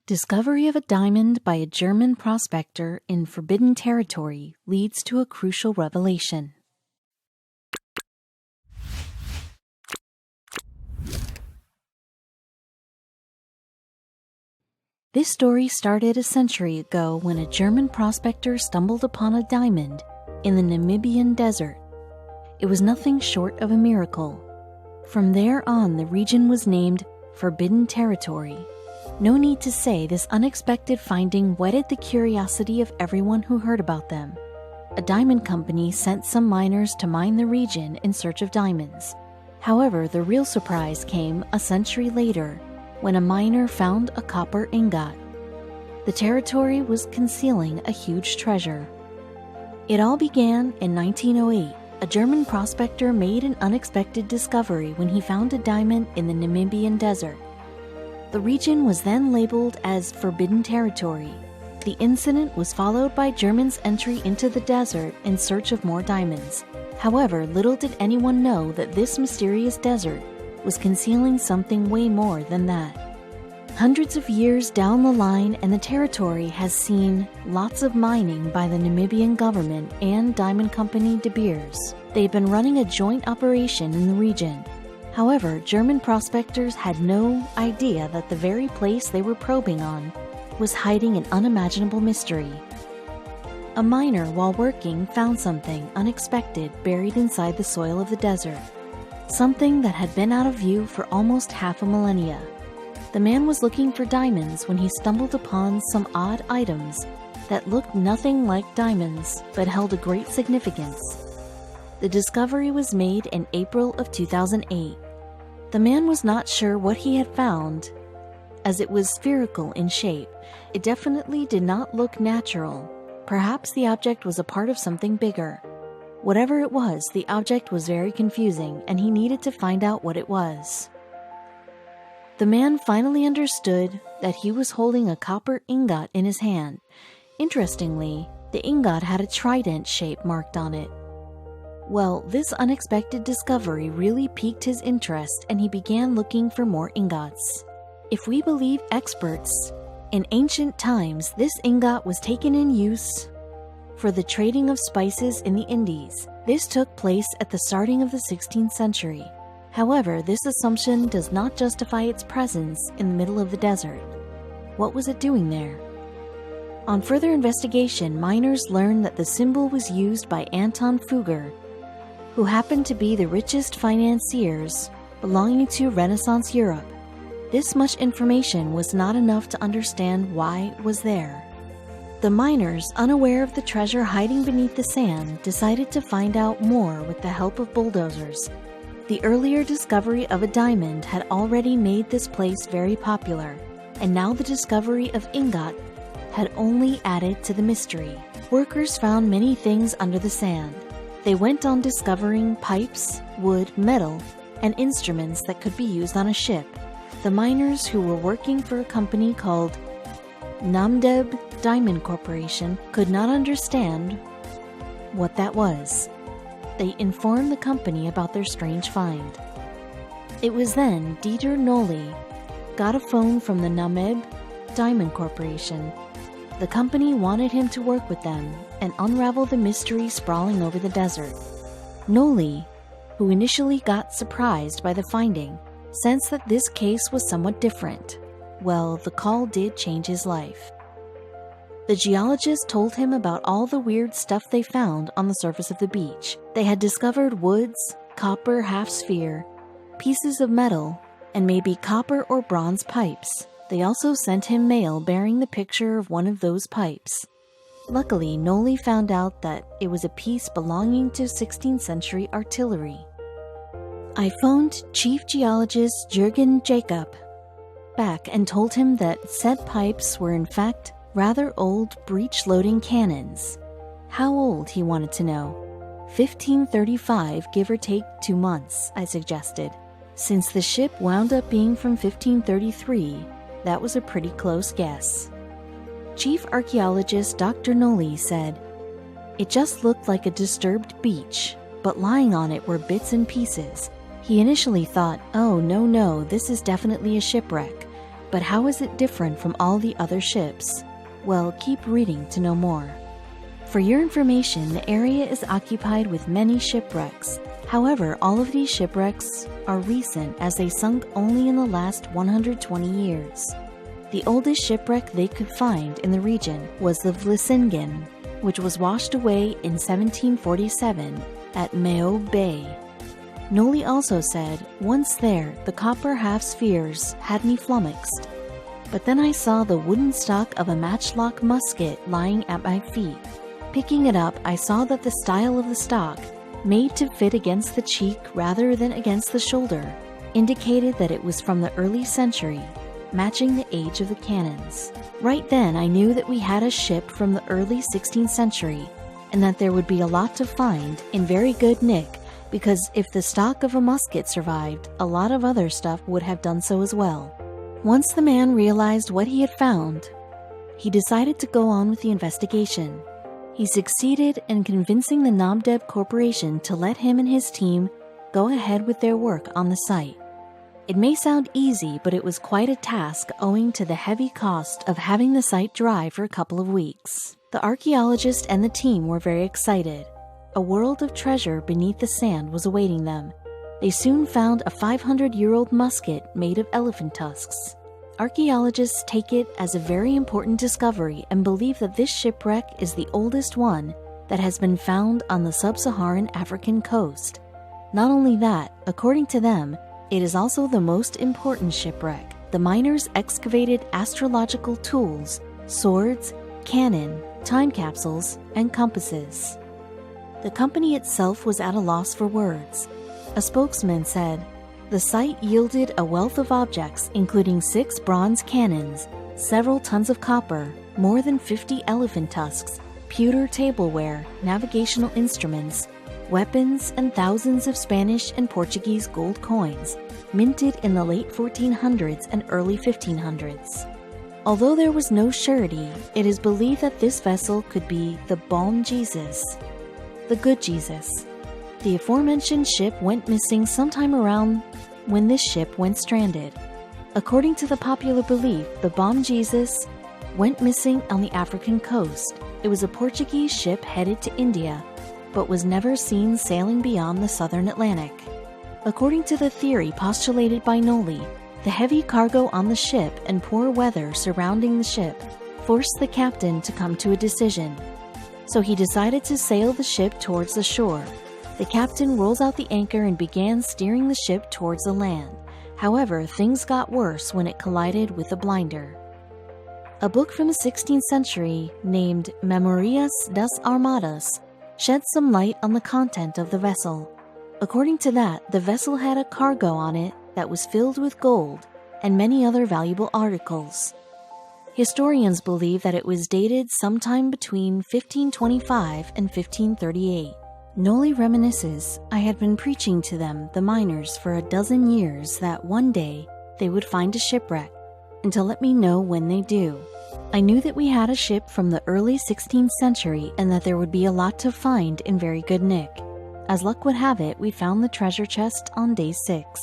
Discovery of a diamond by a German prospector in forbidden territory leads to a crucial revelation. This story started a century ago when a German prospector stumbled upon a diamond in the Namibian desert. It was nothing short of a miracle. From there on, the region was named Forbidden Territory. No need to say this unexpected finding whetted the curiosity of everyone who heard about them. A diamond company sent some miners to mine the region in search of diamonds. However, the real surprise came a century later when a miner found a copper ingot. The territory was concealing a huge treasure. It all began in 1908. A German prospector made an unexpected discovery when he found a diamond in the Namibian desert. The region was then labeled as Forbidden Territory. The incident was followed by Germans' entry into the desert in search of more diamonds. However, little did anyone know that this mysterious desert was concealing something way more than that. Hundreds of years down the line, and the territory has seen lots of mining by the Namibian government and diamond company De Beers. They've been running a joint operation in the region. However, German prospectors had no idea that the very place they were probing on was hiding an unimaginable mystery. A miner, while working, found something unexpected buried inside the soil of the desert. Something that had been out of view for almost half a millennia. The man was looking for diamonds when he stumbled upon some odd items that looked nothing like diamonds but held a great significance. The discovery was made in April of 2008. The man was not sure what he had found, as it was spherical in shape. It definitely did not look natural. Perhaps the object was a part of something bigger. Whatever it was, the object was very confusing, and he needed to find out what it was. The man finally understood that he was holding a copper ingot in his hand. Interestingly, the ingot had a trident shape marked on it. Well, this unexpected discovery really piqued his interest, and he began looking for more ingots. If we believe experts, in ancient times this ingot was taken in use for the trading of spices in the Indies. This took place at the starting of the 16th century. However, this assumption does not justify its presence in the middle of the desert. What was it doing there? On further investigation, miners learned that the symbol was used by Anton Fugger, who happened to be the richest financiers belonging to Renaissance Europe. This much information was not enough to understand why it was there. The miners, unaware of the treasure hiding beneath the sand, decided to find out more with the help of bulldozers. The earlier discovery of a diamond had already made this place very popular, and now the discovery of ingot had only added to the mystery. Workers found many things under the sand. They went on discovering pipes, wood, metal, and instruments that could be used on a ship. The miners, who were working for a company called Namibian Diamond Corporation, could not understand what that was. They informed the company about their strange find. It was then Dieter Nolli got a phone from the Namibian Diamond Corporation. The company wanted him to work with them and unravel the mystery sprawling over the desert. Nolli, who initially got surprised by the finding, sensed that this case was somewhat different. Well, the call did change his life. The geologist told him about all the weird stuff they found on the surface of the beach. They had discovered woods, copper half-sphere, pieces of metal, and maybe copper or bronze pipes. They also sent him mail bearing the picture of one of those pipes. Luckily, Nolli found out that it was a piece belonging to 16th century artillery. I phoned Chief Geologist Jürgen Jacob back and told him that said pipes were in fact rather old breech-loading cannons. How old, he wanted to know. 1535, give or take 2 months, I suggested. Since the ship wound up being from 1533, that was a pretty close guess. Chief Archaeologist Dr. Nolli said, "It just looked like a disturbed beach, but lying on it were bits and pieces." He initially thought, "Oh, no, this is definitely a shipwreck," But how is it different from all the other ships? Well, keep reading to know more. For your information, the area is occupied with many shipwrecks. However, all of these shipwrecks are recent as they sunk only in the last 120 years. The oldest shipwreck they could find in the region was the Vlissingen, which was washed away in 1747 at Mao Bay. Noli also said, "Once there, the copper half-spheres had me flummoxed. But then I saw the wooden stock of a matchlock musket lying at my feet. Picking it up, I saw that the style of the stock, made to fit against the cheek rather than against the shoulder, indicated that it was from the early century, matching the age of the cannons. Right then I knew that we had a ship from the early 16th century, and that there would be a lot to find in very good nick, because if the stock of a musket survived, a lot of other stuff would have done so as well." Once the man realized what he had found, he decided to go on with the investigation. He succeeded in convincing the Namdeb Corporation to let him and his team go ahead with their work on the site. It may sound easy, but it was quite a task owing to the heavy cost of having the site dry for a couple of weeks. The archaeologist and the team were very excited. A world of treasure beneath the sand was awaiting them. They soon found a 500-year-old musket made of elephant tusks. Archaeologists take it as a very important discovery and believe that this shipwreck is the oldest one that has been found on the sub-Saharan African coast. Not only that, according to them, it is also the most important shipwreck. The miners excavated astrological tools, swords, cannon, time capsules, and compasses. The company itself was at a loss for words. A spokesman said, "The site yielded a wealth of objects, including 6 bronze cannons, several tons of copper, more than 50 elephant tusks, pewter tableware, navigational instruments, weapons, and thousands of Spanish and Portuguese gold coins, minted in the late 1400s and early 1500s. Although there was no surety, it is believed that this vessel could be the Balm Jesus, the Good Jesus. The aforementioned ship went missing sometime around when this ship went stranded. According to the popular belief, the Balm Jesus went missing on the African coast. It was a Portuguese ship headed to India, but was never seen sailing beyond the southern Atlantic. According to the theory postulated by Noli, the heavy cargo on the ship and poor weather surrounding the ship forced the captain to come to a decision. So he decided to sail the ship towards the shore. The captain rolls out the anchor and began steering the ship towards the land. However, things got worse when it collided with a blinder. A book from the 16th century named Memorias das Armadas sheds some light on the content of the vessel. According to that, the vessel had a cargo on it that was filled with gold and many other valuable articles. Historians believe that it was dated sometime between 1525 and 1538. Noli reminisces, "I had been preaching to them, the miners, for a dozen years that one day they would find a shipwreck, and to let me know when they do. I knew that we had a ship from the early 16th century and that there would be a lot to find in very good nick. As luck would have it, we found the treasure chest on day 6.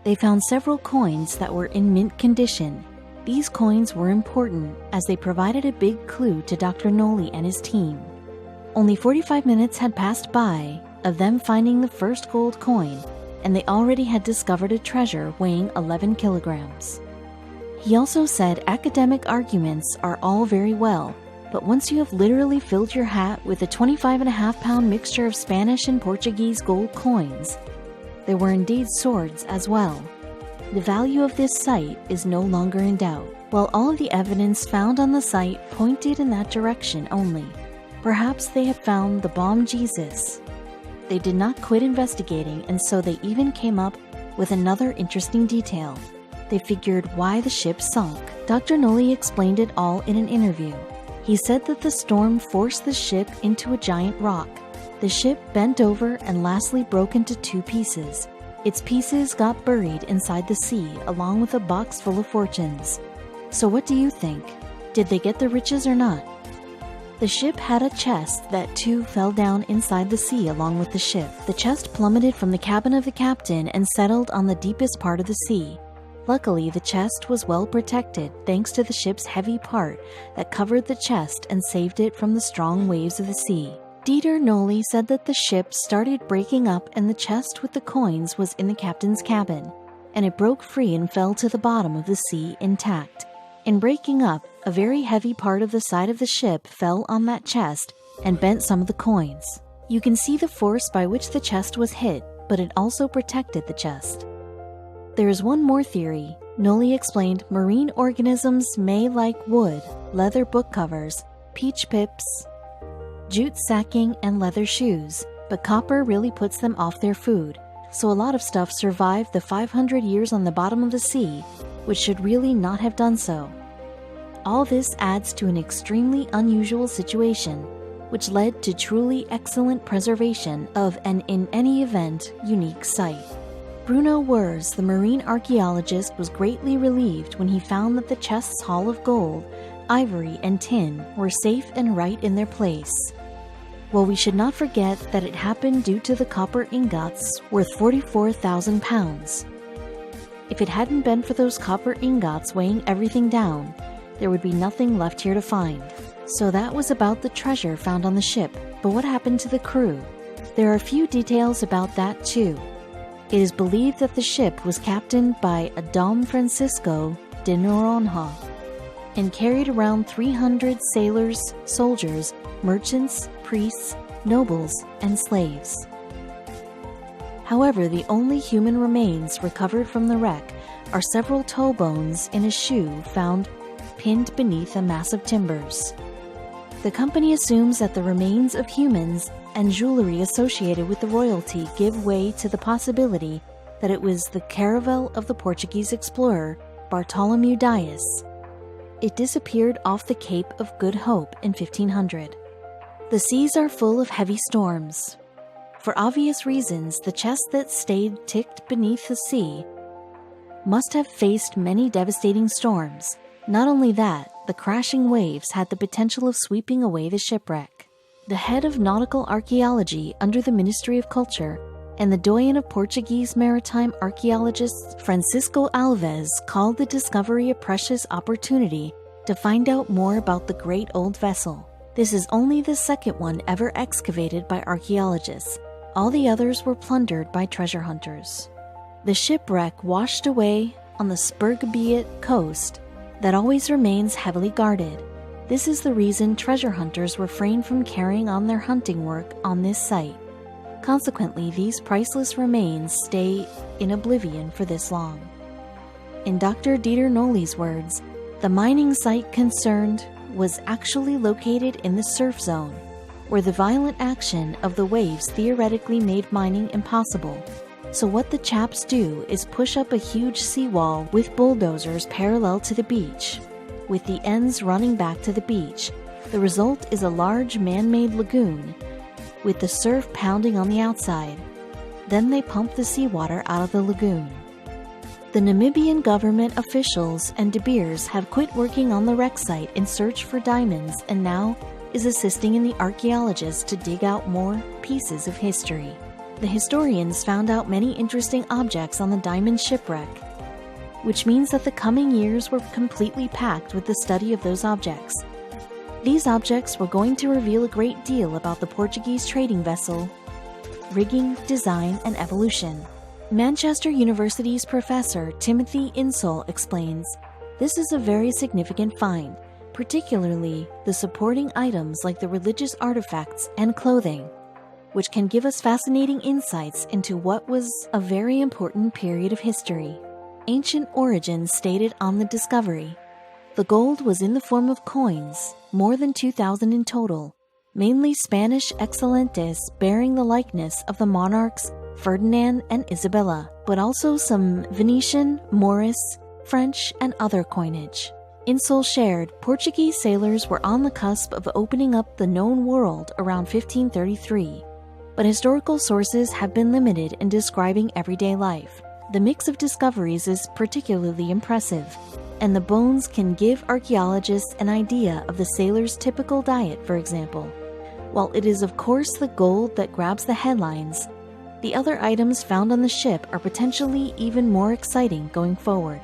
They found several coins that were in mint condition. These coins were important as they provided a big clue to Dr. Noli and his team. Only 45 minutes had passed by of them finding the first gold coin, and they already had discovered a treasure weighing 11 kilograms. He also said academic arguments are all very well, but once you have literally filled your hat with a 25.5-pound mixture of Spanish and Portuguese gold coins, there were indeed swords as well. The value of this site is no longer in doubt, while all of the evidence found on the site pointed in that direction only. Perhaps they had found the Balm Jesus. They did not quit investigating, and so they even came up with another interesting detail. They figured why the ship sunk. Dr. Noli explained it all in an interview. He said that the storm forced the ship into a giant rock. The ship bent over and lastly broke into 2 pieces. Its pieces got buried inside the sea along with a box full of fortunes. So what do you think? Did they get the riches or not? The ship had a chest that too fell down inside the sea along with the ship. The chest plummeted from the cabin of the captain and settled on the deepest part of the sea. Luckily, the chest was well protected thanks to the ship's heavy part that covered the chest and saved it from the strong waves of the sea. Dieter Nolli said that the ship started breaking up and the chest with the coins was in the captain's cabin, and it broke free and fell to the bottom of the sea intact. In breaking up, a very heavy part of the side of the ship fell on that chest and bent some of the coins. You can see the force by which the chest was hit, but it also protected the chest. There is one more theory. Nolli explained marine organisms may like wood, leather book covers, peach pips, jute sacking, and leather shoes, but copper really puts them off their food, so a lot of stuff survived the 500 years on the bottom of the sea, which should really not have done so. All this adds to an extremely unusual situation, which led to truly excellent preservation of an, in any event, unique site. Bruno Wers, the marine archaeologist, was greatly relieved when he found that the chest's haul of gold, ivory, and tin were safe and right in their place. Well, we should not forget that it happened due to the copper ingots worth 44,000 pounds. If it hadn't been for those copper ingots weighing everything down, there would be nothing left here to find. So that was about the treasure found on the ship, but what happened to the crew? There are a few details about that too. It is believed that the ship was captained by a Dom Francisco de Noronha and carried around 300 sailors, soldiers, merchants, priests, nobles, and slaves. However, the only human remains recovered from the wreck are several toe bones in a shoe found pinned beneath a mass of timbers. The company assumes that the remains of humans and jewelry associated with the royalty give way to the possibility that it was the caravel of the Portuguese explorer Bartolomeu Dias. It disappeared off the Cape of Good Hope in 1500. The seas are full of heavy storms. For obvious reasons, the chest that stayed ticked beneath the sea must have faced many devastating storms. Not only that, the crashing waves had the potential of sweeping away the shipwreck. The head of nautical archaeology under the Ministry of Culture and the doyen of Portuguese maritime archaeologists Francisco Alves called the discovery a precious opportunity to find out more about the great old vessel. This is only the second one ever excavated by archaeologists. All the others were plundered by treasure hunters. The shipwreck washed away on the Spurgabiet coast that always remains heavily guarded. This is the reason treasure hunters refrain from carrying on their hunting work on this site. Consequently, these priceless remains stay in oblivion for this long. In Dr. Dieter Nolli's words, the mining site concerned was actually located in the surf zone, where the violent action of the waves theoretically made mining impossible. So what the chaps do is push up a huge seawall with bulldozers parallel to the beach, with the ends running back to the beach. The result is a large man-made lagoon, with the surf pounding on the outside. Then they pump the seawater out of the lagoon. The Namibian government officials and De Beers have quit working on the wreck site in search for diamonds and now is assisting in the archaeologists to dig out more pieces of history. The historians found out many interesting objects on the diamond shipwreck, which means that the coming years were completely packed with the study of those objects. These objects were going to reveal a great deal about the Portuguese trading vessel, rigging, design, and evolution. Manchester University's professor Timothy Insole explains, "This is a very significant find, particularly the supporting items like the religious artifacts and clothing, which can give us fascinating insights into what was a very important period of history." Ancient origins stated on the discovery. The gold was in the form of coins, more than 2,000 in total, mainly Spanish excelentes bearing the likeness of the monarchs Ferdinand and Isabella, but also some Venetian, Moorish, French, and other coinage. Insole shared, Portuguese sailors were on the cusp of opening up the known world around 1533, but historical sources have been limited in describing everyday life. The mix of discoveries is particularly impressive, and the bones can give archaeologists an idea of the sailors' typical diet, for example. While it is of course the gold that grabs the headlines, the other items found on the ship are potentially even more exciting going forward.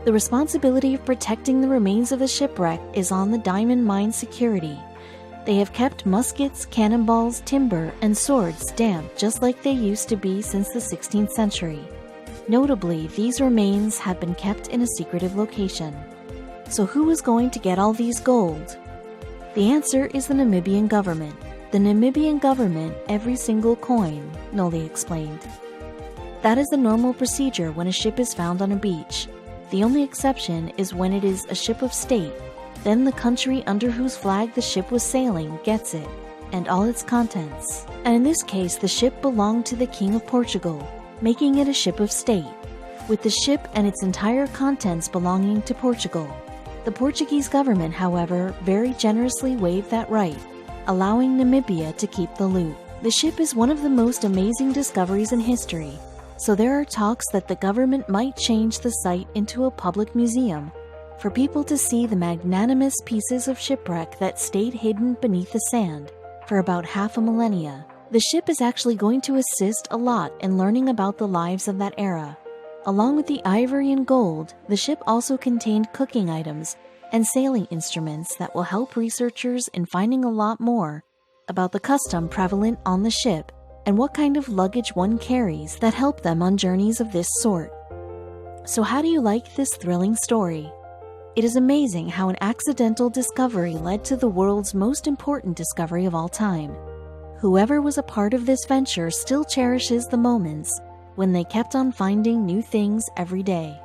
The responsibility of protecting the remains of the shipwreck is on the diamond mine security. They have kept muskets, cannonballs, timber, and swords damp just like they used to be since the 16th century. Notably, these remains have been kept in a secretive location. So who is going to get all these gold? The answer is the Namibian government. The Namibian government, every single coin, Noli explained. That is the normal procedure when a ship is found on a beach. The only exception is when it is a ship of state. Then the country under whose flag the ship was sailing gets it, and all its contents. And in this case, the ship belonged to the King of Portugal, making it a ship of state, with the ship and its entire contents belonging to Portugal. The Portuguese government, however, very generously waived that right, allowing Namibia to keep the loot. The ship is one of the most amazing discoveries in history, so there are talks that the government might change the site into a public museum for people to see the magnanimous pieces of shipwreck that stayed hidden beneath the sand for about half a millennia. The ship is actually going to assist a lot in learning about the lives of that era. Along with the ivory and gold, the ship also contained cooking items and sailing instruments that will help researchers in finding a lot more about the custom prevalent on the ship and what kind of luggage one carries that help them on journeys of this sort. So how do you like this thrilling story? It is amazing how an accidental discovery led to the world's most important discovery of all time. Whoever was a part of this venture still cherishes the moments when they kept on finding new things every day.